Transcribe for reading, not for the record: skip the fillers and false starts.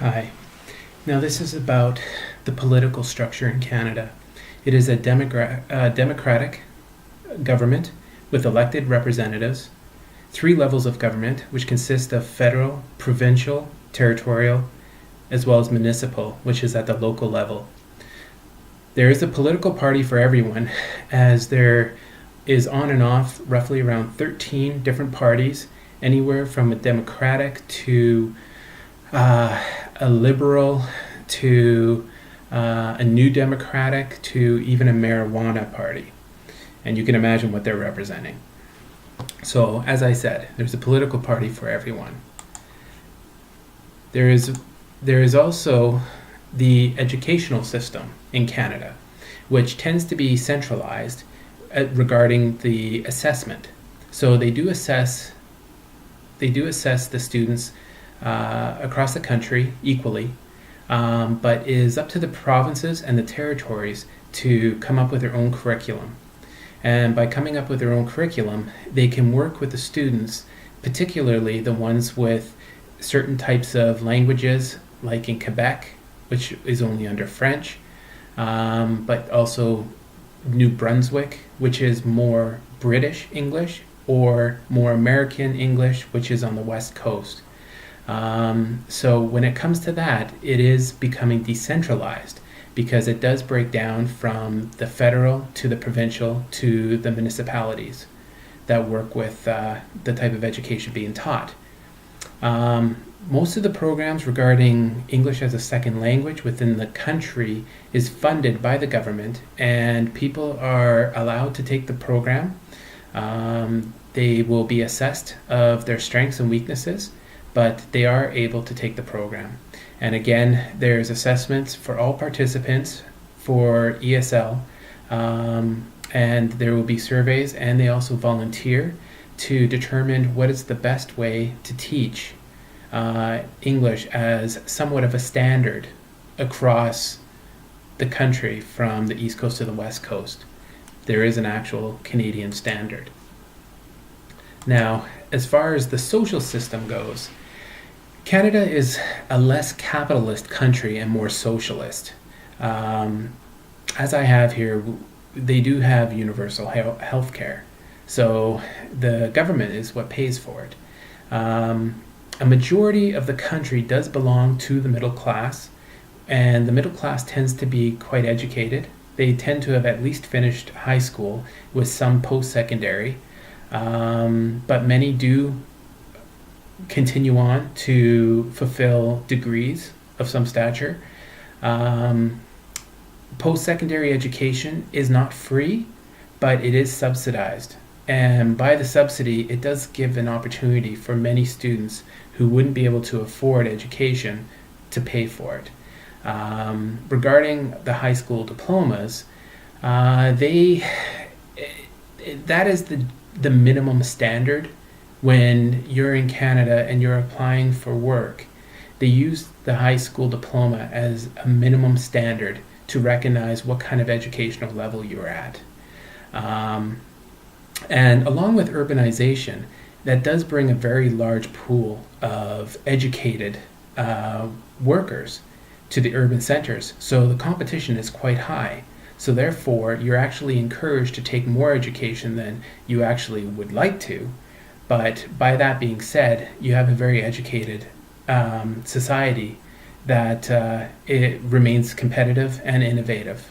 Hi. Now, this is about the political structure in Canada. It is a democratic government with elected representatives, three levels of government, which consist of federal, provincial, territorial, as well as municipal, which is at the local level. There is a political party for everyone, as there is on and off roughly around 13 different parties, anywhere from a democratic to a liberal to a new democratic to even a marijuana party. And you can imagine what they're representing. So, as I said, there's a political party for everyone. There is also the educational system in Canada, which tends to be centralized regarding the assessment. So they do assess the students across the country equally, but it is up to the provinces and the territories to come up with their own curriculum. And by coming up with their own curriculum, they can work with the students, particularly the ones with certain types of languages, like in Quebec, which is only under French, but also New Brunswick, which is more British English, or more American English, which is on the West Coast. So when it comes to that, it is becoming decentralized because it does break down from the federal to the provincial to the municipalities that work with the type of education being taught. Most of the programs regarding English as a second language within the country is funded by the government, and people are allowed to take the program. They will be assessed of their strengths and weaknesses, but they are able to take the program. And again, there's assessments for all participants for ESL, and there will be surveys, and they also volunteer to determine what is the best way to teach English as somewhat of a standard across the country from the East Coast to the West Coast. There is an actual Canadian standard. Now, as far as the social system goes, Canada is a less capitalist country and more socialist. As I have here, they do have universal health care. So the government is what pays for it. A majority of the country does belong to the middle class, and the middle class tends to be quite educated. They tend to have at least finished high school with some post-secondary, but many do continue on to fulfill degrees of some stature. Post-secondary education is not free, but it is subsidized. And by the subsidy, it does give an opportunity for many students who wouldn't be able to afford education to pay for it. Regarding the high school diplomas, that is the minimum standard. When you're in Canada and you're applying for work, they use the high school diploma as a minimum standard to recognize what kind of educational level you're at. And along with urbanization, that does bring a very large pool of educated workers to the urban centers. So the competition is quite high. So therefore, you're actually encouraged to take more education than you actually would like to. But by that being said, you have a very educated society that it remains competitive and innovative.